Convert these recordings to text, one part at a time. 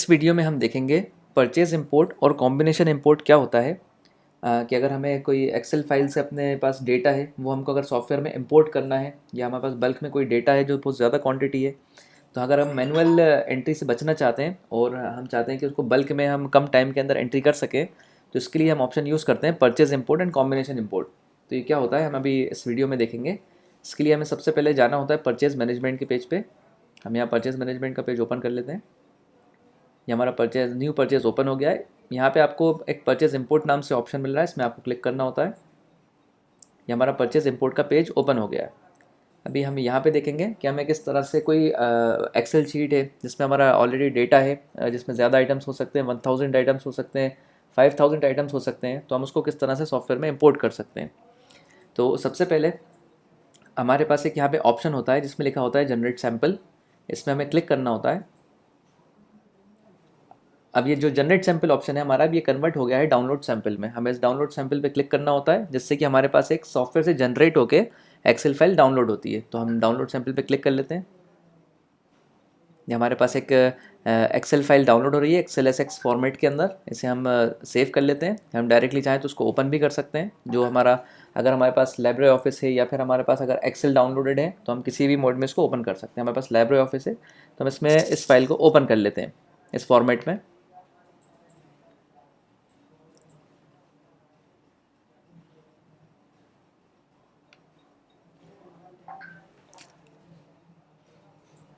इस वीडियो में हम देखेंगे परचेज इंपोर्ट और कॉम्बिनेशन इंपोर्ट क्या होता है। कि अगर हमें कोई एक्सेल फाइल से अपने पास डेटा है वो हमको अगर सॉफ्टवेयर में इंपोर्ट करना है या हमारे पास बल्क में कोई डेटा है जो बहुत ज़्यादा क्वांटिटी है, तो अगर हम मैनुअल एंट्री से बचना चाहते हैं और हम चाहते हैं कि उसको बल्क में हम कम टाइम के अंदर एंट्री कर सकें, तो इसके लिए हम ऑप्शन यूज़ करते हैं purchase import and combination import. तो ये क्या होता है हम अभी इस वीडियो में देखेंगे। इसके लिए हमें सबसे पहले जाना होता है परचेज मैनेजमेंट के पेज पे। हम यहाँ परचेज मैनेजमेंट का पेज ओपन कर लेते हैं। ये हमारा परचेज न्यू परचेज ओपन हो गया है। यहाँ पे आपको एक परचेज इंपोर्ट नाम से ऑप्शन मिल रहा है, इसमें आपको क्लिक करना होता है। ये हमारा परचेज इंपोर्ट का पेज ओपन हो गया है। अभी हम यहाँ पे देखेंगे कि हमें किस तरह से कोई एक्सेल शीट है जिसमें हमारा ऑलरेडी डेटा है, जिसमें ज़्यादा आइटम्स हो सकते हैं, 1000 आइटम्स हो सकते हैं, 5000 आइटम्स हो सकते हैं, तो हम उसको किस तरह से सॉफ्टवेयर में इंपोर्ट कर सकते हैं। तो सबसे पहले हमारे पास एक यहाँ पे ऑप्शन होता है जिसमें लिखा होता है जनरेट सैम्पल। इसमें हमें क्लिक करना होता है। अब ये जो जनरेट सैंपल ऑप्शन है हमारा, अब ये कन्वर्ट हो गया है डाउनलोड सैंपल में। हमें इस डाउनलोड सैंपल पे क्लिक करना होता है जिससे कि हमारे पास एक सॉफ्टवेयर से जनरेट होके एक्सेल फाइल डाउनलोड होती है। तो हम डाउनलोड सैंपल पे क्लिक कर लेते हैं। ये हमारे पास एक एक्सेल फाइल डाउनलोड हो रही है एक्सेल एस एक्स फॉर्मेट के अंदर। इसे हम सेव कर लेते हैं। हम डायरेक्टली चाहें तो उसको ओपन भी कर सकते हैं। जो हमारा अगर हमारे पास लाइब्रेरी ऑफिस है या फिर हमारे पास अगर एक्सेल डाउनलोडेड है तो हम किसी भी मोड में इसको ओपन कर सकते हैं। हमारे पास लाइब्रेरी ऑफिस है तो हम इसमें इस फाइल को ओपन कर लेते हैं इस फॉर्मेट में।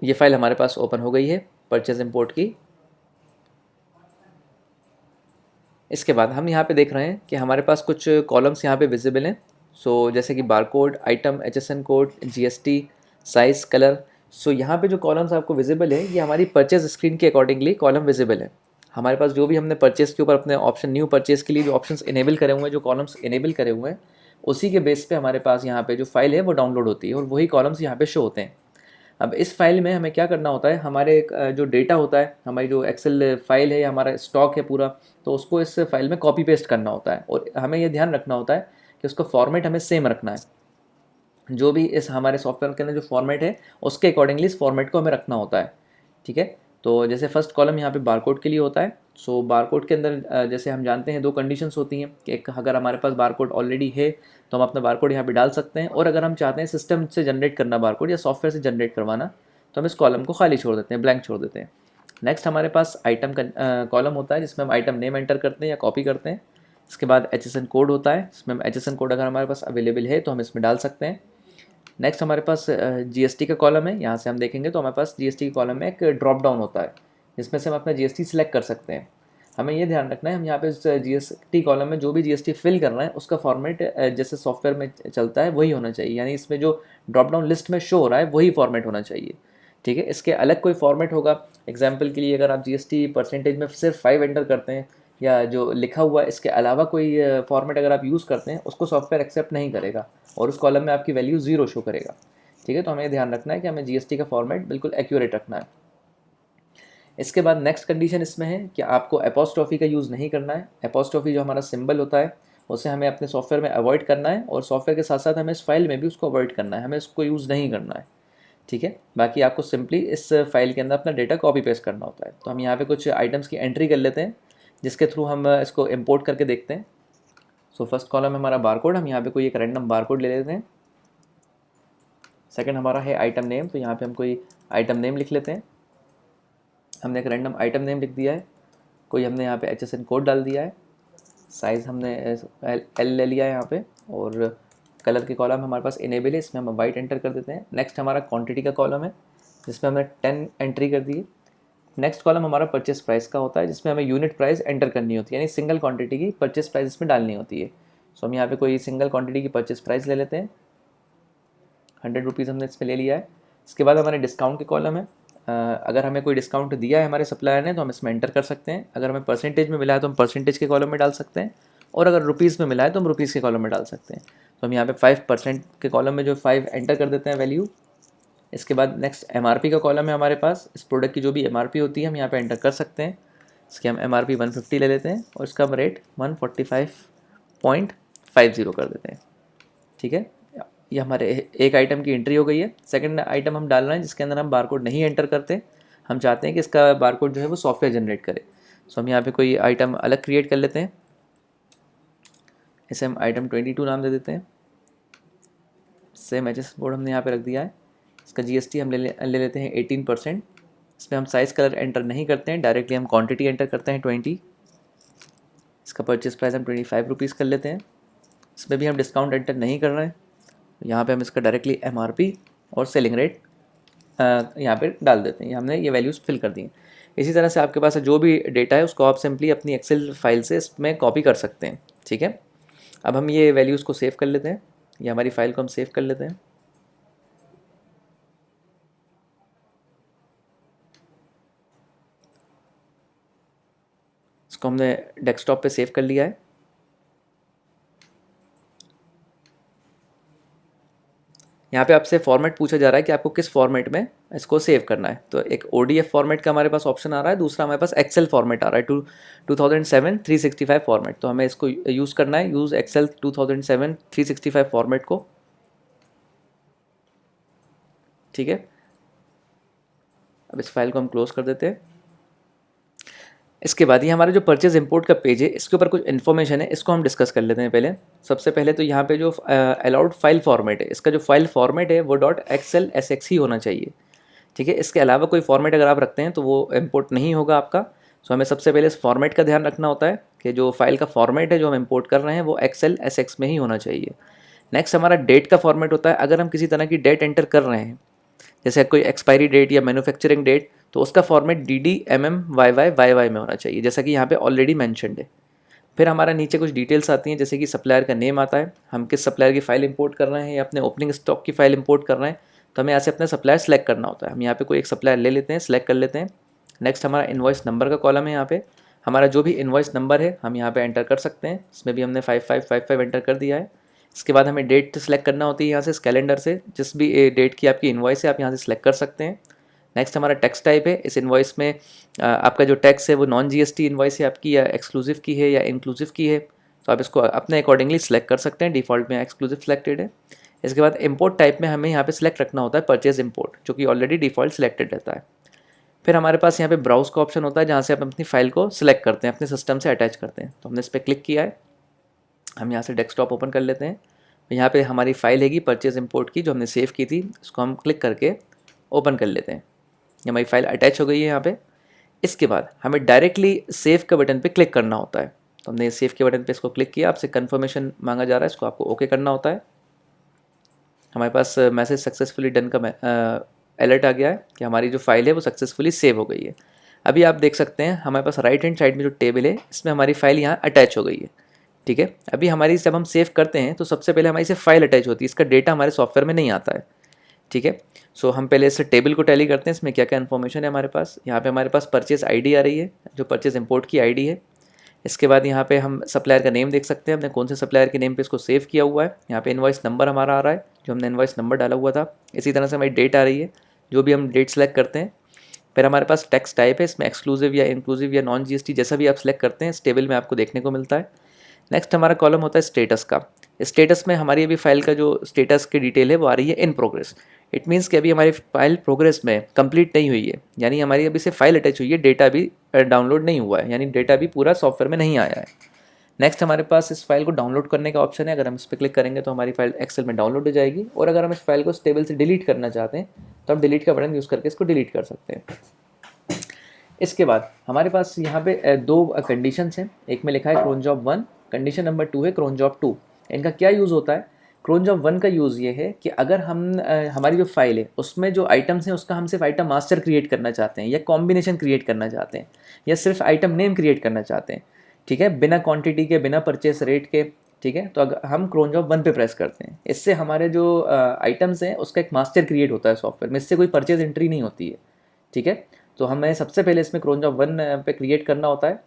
ये फाइल हमारे पास ओपन हो गई है परचेज इंपोर्ट की। इसके बाद हम यहाँ पे देख रहे हैं कि हमारे पास कुछ कॉलम्स यहाँ पे विजिबल हैं। सो जैसे कि barcode, item, HSN code, GST, size, colour. So यहाँ पे जो कॉलम्स आपको विजिबल है ये हमारी परचेज स्क्रीन के अकॉर्डिंगली कॉलम विजिबल है। हमारे पास जो भी हमने परचेज के ऊपर अपने ऑप्शन न्यू परचेज के लिए जो ऑप्शंस इनेबल करे हुए हैं, जो कॉलम्स इनेबल करे हुए हैं, उसी के बेस पे हमारे पास यहाँ पे जो फाइल है वो डाउनलोड होती है और वही कॉलम्स यहाँ पे शो होते हैं। अब इस फाइल में हमें क्या करना होता है, हमारे जो डेटा होता है, हमारी जो एक्सेल फाइल है, हमारा स्टॉक है पूरा, तो उसको इस फाइल में कॉपी पेस्ट करना होता है। और हमें ये ध्यान रखना होता है कि उसका फॉर्मेट हमें सेम रखना है। जो भी इस हमारे सॉफ्टवेयर के अंदर जो फॉर्मेट है उसके अकॉर्डिंगली इस फॉर्मेट को हमें रखना होता है। ठीक है। तो जैसे फर्स्ट कॉलम यहाँ पे बारकोड के लिए होता है। सो बारकोड के अंदर जैसे हम जानते हैं दो कंडीशंस होती हैं कि एक, अगर हमारे पास बारकोड ऑलरेडी है तो हम अपना बारकोड यहाँ पे डाल सकते हैं, और अगर हम चाहते हैं सिस्टम से जनरेट करना बारकोड या सॉफ्टवेयर से जनरेट करवाना तो हम इस कॉलम को खाली छोड़ देते हैं, ब्लैंक छोड़ देते हैं। नेक्स्ट हमारे पास आइटम का कॉलम होता है जिसमें हम आइटम नेम एंटर करते हैं या कॉपी करते हैं। इसके बाद एचएसएन कोड होता है जिसमें हम एचएसएन कोड अगर हमारे पास अवेलेबल है तो हम इसमें डाल सकते हैं। नेक्स्ट हमारे पास जीएसटी का कॉलम है। यहाँ से हम देखेंगे तो हमारे पास जीएसटी के कॉलम में एक ड्रॉप डाउन होता है जिसमें से हम अपना जीएसटी सिलेक्ट कर सकते हैं। हमें ये ध्यान रखना है हम यहाँ पे इस जीएसटी कॉलम में जो भी जीएसटी फिल कर रहे हैं उसका फॉर्मेट जैसे सॉफ्टवेयर में चलता है वही होना चाहिए, यानी इसमें जो ड्रॉप डाउन लिस्ट में शो हो रहा है वही फॉर्मेट होना चाहिए। ठीक है। इसके अलग कोई फॉर्मेट होगा, एग्जाम्पल के लिए अगर आप जीएसटी परसेंटेज में सिर्फ 5 एंटर करते हैं या जो लिखा हुआ है इसके अलावा कोई फॉर्मेट अगर आप यूज़ करते हैं, उसको सॉफ्टवेयर एक्सेप्ट नहीं करेगा और उस कॉलम में आपकी वैल्यू 0 शो करेगा। ठीक है। तो हमें ध्यान रखना है कि हमें जीएसटी का फॉर्मेट बिल्कुल एक्यूरेट रखना है। इसके बाद नेक्स्ट कंडीशन इसमें है कि आपको एपोस्ट्रॉफी का यूज़ नहीं करना है। एपोस्ट्रॉफी जो हमारा सिंबल होता है उसे हमें अपने सॉफ्टवेयर में अवॉइड करना है, और सॉफ्टवेयर के साथ साथ हमें इस फाइल में भी उसको अवॉइड करना है, हमें इसको यूज़ नहीं करना है। ठीक है। बाकी आपको सिंपली इस फाइल के अंदर अपना डेटा कॉपी पेस्ट करना होता है। तो हम यहाँ पे कुछ आइटम्स की एंट्री कर लेते हैं जिसके थ्रू हम इसको इम्पोर्ट करके देखते हैं। सो फर्स्ट कॉलम है हमारा बारकोड, हम यहाँ पे कोई एक रैंडम बारकोड ले लेते हैं। सेकंड हमारा है आइटम नेम, तो यहाँ पे हम कोई आइटम नेम लिख लेते हैं। हमने एक रैंडम आइटम नेम लिख दिया है। कोई हमने यहाँ पे एचएसएन कोड डाल दिया है। साइज़ हमने एल ले लिया है यहाँ पे, और कलर के कॉलम हमारे पास इनेबल है, इसमें हम वाइट एंटर कर देते हैं। नेक्स्ट हमारा क्वांटिटी का कॉलम है जिसमें हमने 10 एंट्री कर दी है। नेक्स्ट कॉलम हमारा परचेस प्राइस का होता है जिसमें हमें यूनिट प्राइस एंटर करनी होती है, यानी सिंगल क्वांटिटी की परचेस प्राइस इसमें डालनी होती है। सो हम यहाँ पे कोई सिंगल क्वांटिटी की परचेस प्राइस ले लेते हैं। 100 रुपीज़ हमने इसमें ले लिया है। इसके बाद हमारे डिस्काउंट के कॉलम है। अगर हमें कोई डिस्काउंट दिया है हमारे सप्लायर ने तो हम इसमें एंटर कर सकते हैं। अगर हमें परसेंटेज में मिला है तो हम परसेंटेज के कॉलम में डाल सकते हैं, और अगर रुपीज़ में मिला है तो हम रुपीज़ के कॉलम में डाल सकते हैं। तो हम यहाँ पे 5% के कॉलम में जो 5 एंटर कर देते हैं वैल्यू। इसके बाद नेक्स्ट एमआरपी का कॉलम है हमारे पास। इस प्रोडक्ट की जो भी एमआरपी होती है हम यहाँ पे एंटर कर सकते हैं। इसके हम एमआरपी 150 ले लेते हैं और इसका हम रेट 145.50 कर देते हैं। ठीक है। ये हमारे एक आइटम की एंट्री हो गई है। सेकंड आइटम हम डाल रहे हैं जिसके अंदर हम बारकोड नहीं एंटर करते, हम चाहते हैं कि इसका बारकोड जो है वो सॉफ्टवेयर जनरेट करे। सो हम यहाँ पे कोई आइटम अलग क्रिएट कर लेते हैं, इसे हम आइटम 22 नाम दे देते हैं। सेम एच कोड हमने यहाँ पे रख दिया है। इसका GST हम ले लेते हैं 18%। इसमें हम साइज़ कलर एंटर नहीं करते हैं, डायरेक्टली हम क्वांटिटी एंटर करते हैं 20। इसका परचेस प्राइस हम 25 रुपीज़ कर लेते हैं। इसमें भी हम डिस्काउंट एंटर नहीं कर रहे हैं। यहाँ पे हम इसका डायरेक्टली MRP और सेलिंग रेट यहाँ पे डाल देते हैं। हमने ये वैल्यूज़ फिल कर दी हैं। इसी तरह से आपके पास जो भी डेटा है उसको आप सिंपली अपनी एक्सेल फाइल से इसमें कॉपी कर सकते हैं, ठीक है। अब हम ये वैल्यूज़ को सेव कर लेते हैं, ये हमारी फाइल को हम सेव कर लेते हैं। इसको हमने डेस्कटॉप पे सेव कर लिया है। यहाँ पे आपसे फॉर्मेट पूछा जा रहा है कि आपको किस फॉर्मेट में इसको सेव करना है। तो एक ODF फॉर्मेट का हमारे पास ऑप्शन आ रहा है, दूसरा हमारे पास एक्सेल फॉर्मेट आ रहा है 2007 365 फॉर्मेट। तो हमें इसको यूज़ करना है, यूज़ एक्सेल 2007 365 फॉर्मेट को, ठीक है। अब इस फाइल को हम क्लोज कर देते हैं। इसके बाद ये हमारा जो परचेज इंपोर्ट का पेज है, इसके ऊपर कुछ इन्फॉर्मेशन है, इसको हम डिस्कस कर लेते हैं। पहले सबसे पहले तो यहाँ पे जो अलाउड फाइल फॉर्मेट है, इसका जो फाइल फॉर्मेट है वो .xlsx ही होना चाहिए, ठीक है। इसके अलावा कोई फॉर्मेट अगर आप रखते हैं तो वो इंपोर्ट नहीं होगा आपका। सो हमें सबसे पहले इस फॉर्मेट का ध्यान रखना होता है कि जो फाइल का फॉर्मेट है जो हम इंपोर्ट कर रहे हैं वो XLSX में ही होना चाहिए। नेक्स्ट हमारा डेट का फॉर्मेट होता है। अगर हम किसी तरह की डेट एंटर कर रहे हैं, जैसे कोई एक्सपायरी डेट या मैन्युफैक्चरिंग डेट, तो उसका फॉर्मेट DD MM YY में होना चाहिए, जैसा कि यहाँ पे ऑलरेडी मैंशनड है। फिर हमारा नीचे कुछ डिटेल्स आती हैं, जैसे कि सप्लायर का नेम आता है, हम किस सप्लायर की फ़ाइल इंपोर्ट कर रहे हैं या अपने ओपनिंग स्टॉक की फ़ाइल इंपोर्ट कर रहे हैं, तो हमें यहाँ से अपना सप्लायर सेलेक्ट करना होता है। हम यहाँ पे कोई एक सप्लायर ले लेते हैं, सेलेक्ट कर लेते हैं। नेक्स्ट हमारा इन्वॉइस नंबर का कॉलम है। यहाँ पे हमारा जो भी इन्वॉइस नंबर है हम यहाँ पे एंटर कर सकते हैं। इसमें भी हमने 5555 एंटर कर दिया है। इसके बाद हमें डेट सेलेक्ट करना होती है यहाँ से, इस कैलेंडर से जिस भी डेट की आपकी इन्वॉइस है आप यहाँ से सेलेक्ट कर सकते हैं। नेक्स्ट हमारा टैक्स टाइप है। इस इन्वॉइस में आपका जो टैक्स है वो नॉन GST इन्वॉइस है आपकी, या एक्सक्लूसिव की है या इंक्लूसिव की है, तो आप इसको अपने अकॉर्डिंगली सेलेक्ट कर सकते हैं। डिफ़ॉल्ट में एक्सक्लूसिव सेलेक्टेड है। इसके बाद इंपोर्ट टाइप में हमें यहाँ पे सिलेक्ट रखना होता है परचेज इंपोर्ट, जो कि ऑलरेडी डिफ़ॉल्ट सेलेक्टेड रहता है। फिर हमारे पास यहाँ पे ब्राउज का ऑप्शन होता है, जहाँ से आप अपनी फाइल को सिलेक्ट करते हैं, अपने सिस्टम से अटैच करते हैं। तो हमने इस पर क्लिक किया है। हम यहाँ से डेस्कटॉप ओपन कर लेते हैं। यहाँ पे हमारी फाइल हैगी परचेज इंपोर्ट की, जो हमने सेव की थी, इसको हम क्लिक करके ओपन कर लेते हैं। ये हमारी फाइल अटैच हो गई है यहाँ पे। इसके बाद हमें डायरेक्टली सेव के बटन पे क्लिक करना होता है। तो हमने सेव के बटन पे इसको क्लिक किया, आपसे कन्फर्मेशन मांगा जा रहा है, इसको आपको ओके करना होता है। हमारे पास मैसेज सक्सेसफुली डन का अलर्ट आ गया है कि हमारी जो फाइल है वो सक्सेसफुली सेव हो गई है। अभी आप देख सकते हैं हमारे पास राइट हैंड साइड में जो टेबल है इसमें हमारी फाइल यहाँ अटैच हो गई है, ठीक है। अभी हमारी जब हम सेव करते हैं तो सबसे पहले हमारी से फाइल अटैच होती है, इसका डेटा हमारे सॉफ्टवेयर में नहीं आता है, ठीक है। सो हम पहले इस टेबल को टैली करते हैं, इसमें क्या क्या इन्फॉर्मेशन है हमारे पास। यहाँ पे हमारे पास परचेज ID आ रही है, जो परचेज इंपोर्ट की ID है। इसके बाद यहाँ पे हम सप्लायर का नेम देख सकते हैं, हमने कौन से सप्लायर के नेम पे इसको सेव किया हुआ है। यहाँ पे इनवॉइस नंबर हमारा आ रहा है, जो हमने इनवॉइस नंबर डाला हुआ था। इसी तरह से हमारी डेट आ रही है, जो भी हम डेट सेलेक्ट करते हैं। फिर हमारे पास टैक्स टाइप है, इसमें एक्सक्लूसिव या इंक्लूसिव या नॉन GST जैसा भी आप सेलेक्ट करते हैं इस टेबल में आपको देखने को मिलता है। नेक्स्ट हमारा कॉलम होता है स्टेटस का। स्टेटस में हमारी अभी फाइल का जो स्टेटस की डिटेल है वो आ रही है इन प्रोग्रेस। इट मीन्स कि अभी हमारी फाइल प्रोग्रेस में कंप्लीट नहीं हुई है, यानी हमारी अभी से फाइल अटैच हुई है, डेटा भी डाउनलोड नहीं हुआ है, यानी डेटा भी पूरा सॉफ्टवेयर में नहीं आया है। नेक्स्ट हमारे पास इस फाइल को डाउनलोड करने का ऑप्शन है। अगर हम इस पर क्लिक करेंगे तो हमारी फाइल एक्सेल में डाउनलोड हो जाएगी, और अगर हम इस फाइल को इस टेबल से डिलीट करना चाहते हैं तो हम डिलीट का बटन यूज़ करके इसको डिलीट कर सकते हैं। इसके बाद हमारे पास यहाँ पे दो कंडीशंस हैं। एक में लिखा है क्रोन जॉब 1, कंडीशन नंबर 2 है क्रोन जॉब 2। इनका क्या यूज़ होता है? क्रोन जॉब 1 का यूज़ ये है कि अगर हम हमारी जो फाइल है उसमें जो आइटम्स हैं उसका हम सिर्फ आइटम मास्टर क्रिएट करना चाहते हैं, या कॉम्बिनेशन क्रिएट करना चाहते हैं, या सिर्फ आइटम नेम क्रिएट करना चाहते हैं, ठीक है, बिना क्वांटिटी के, बिना परचेस रेट के, ठीक है। तो अगर हम क्रोन जॉब 1 पे प्रेस करते हैं, इससे हमारे जो आइटम्स हैं उसका एक मास्टर क्रिएट होता है सॉफ्टवेयर में, इससे कोई परचेज एंट्री नहीं होती है, ठीक है। तो हमें सबसे पहले इसमें क्रोन जॉब 1 पे क्रिएट करना होता है।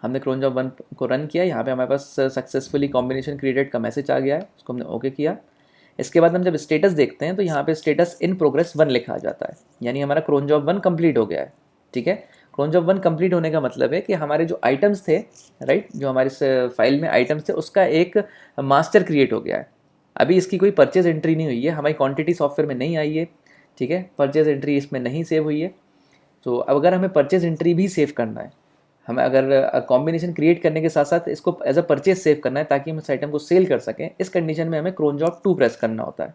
हमने क्रोन जॉब 1 को रन किया, यहाँ पे हमारे पास सक्सेसफुली कॉम्बिनेशन क्रिएटेड का मैसेज आ गया है, उसको हमने ओके किया। इसके बाद हम जब स्टेटस देखते हैं तो यहाँ पे स्टेटस इन प्रोग्रेस 1 लिखा आ जाता है, यानी हमारा क्रोन जॉब 1 कंप्लीट हो गया है, ठीक है। क्रोन जॉब 1 कंप्लीट होने का मतलब है कि हमारे जो आइटम्स थे, राइट, जो हमारे इस फाइल में आइटम्स थे उसका एक मास्टर क्रिएट हो गया है। अभी इसकी कोई परचेज एंट्री नहीं हुई है, हमारी क्वांटिटी सॉफ्टवेयर में नहीं आई है, ठीक है, परचेज एंट्री इसमें नहीं सेव हुई है। तो अब अगर हमें परचेज एंट्री भी सेव करना है, हमें अगर कॉम्बिनेशन क्रिएट करने के साथ साथ इसको एज अ परचेज सेव करना है ताकि हम इस आइटम को सेल कर सकें, इस कंडीशन में हमें क्रोन जॉब 2 प्रेस करना होता है।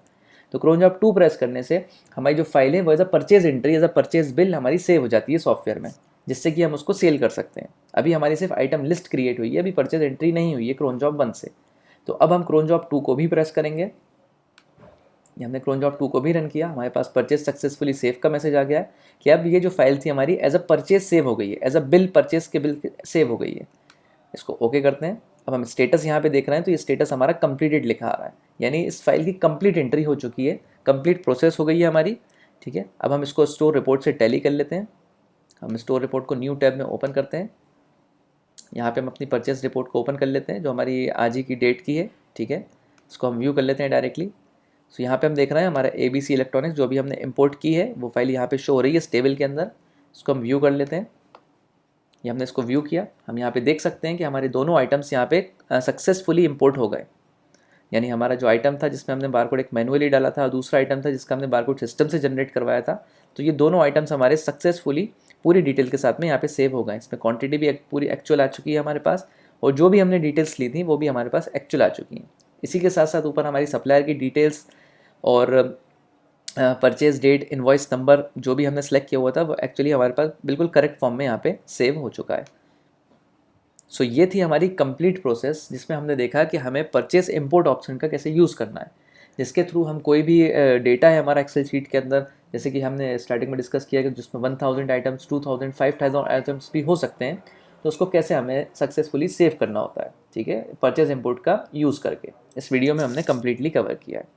तो क्रोन जॉब 2 प्रेस करने से हमारी जो फाइल है वो as a purchase entry, as a purchase bill हमारी सेव हो जाती है सॉफ्टवेयर में, जिससे कि हम उसको सेल कर सकते हैं। अभी हमारी सिर्फ आइटम लिस्ट क्रिएट हुई है, अभी परचेज एंट्री नहीं हुई है क्रोन जॉब 1 से। तो अब हम क्रोन जॉब 2 को भी प्रेस करेंगे। ये हमने क्रोन जॉब 2 को भी रन किया, हमारे पास परचेज सक्सेसफुली सेव का मैसेज आ गया है कि अब ये जो फाइल थी हमारी एज अ परचेज सेव हो गई है, एज अ बिल परचेज के बिल सेव हो गई है। इसको ओके करते हैं। अब हम स्टेटस यहाँ पे देख रहे हैं तो ये स्टेटस हमारा कंप्लीटेड लिखा आ रहा है, यानी इस फाइल की कंप्लीट एंट्री हो चुकी है, कंप्लीट प्रोसेस हो गई है हमारी। ठीक है, अब हम इसको स्टोर रिपोर्ट से टैली कर लेते हैं। हम स्टोर रिपोर्ट को न्यू टैब में ओपन करते हैं। यहाँ पे हम अपनी परचेज रिपोर्ट को ओपन कर लेते हैं जो हमारी आज ही की डेट की है। ठीक है, इसको हम व्यू कर लेते हैं डायरेक्टली। सो यहाँ पे हम देख रहे हैं हमारा ABC इलेक्ट्रॉनिक्स जो भी हमने इंपोर्ट की है वो फाइल यहाँ पे शो हो रही है इस टेबल के अंदर। इसको हम व्यू कर लेते हैं। ये हमने इसको व्यू किया, हम यहाँ पे देख सकते हैं कि हमारे दोनों आइटम्स यहाँ पे सक्सेसफुली इंपोर्ट हो गए। यानी हमारा जो आइटम था जिसमें हमने बारकोड एक मैनुअली डाला था और दूसरा आइटम था जिसका हमने बारकोड सिस्टम से जनरेट करवाया था, तो ये दोनों आइटम्स हमारे सक्सेसफुली पूरी डिटेल के साथ में यहाँ पे सेव हो गए। इसमें क्वांटिटी भी पूरी एक्चुअल आ चुकी है हमारे पास, और जो भी हमने डिटेल्स ली थी वो भी हमारे पास एक्चुअल आ चुकी हैं। इसी के साथ साथ ऊपर हमारी सप्लायर की डिटेल्स और परचेज डेट, इनवॉइस नंबर जो भी हमने सेलेक्ट किया हुआ था वो एक्चुअली हमारे पास बिल्कुल करेक्ट फॉर्म में यहाँ पे सेव हो चुका है। सो ये थी हमारी कंप्लीट प्रोसेस जिसमें हमने देखा कि हमें परचेस इंपोर्ट ऑप्शन का कैसे यूज़ करना है, जिसके थ्रू हम कोई भी डेटा है हमारा एक्सेल शीट के अंदर, जैसे कि हमने स्टार्टिंग में डिस्कस किया कि जिसमें 1000 आइटम्स, 2000, 5000 आइटम्स भी हो सकते हैं, तो उसको कैसे हमें सक्सेसफुली सेव करना होता है। ठीक है, परचेज इंपोर्ट का यूज़ करके इस वीडियो में हमने कम्प्लीटली कवर किया है।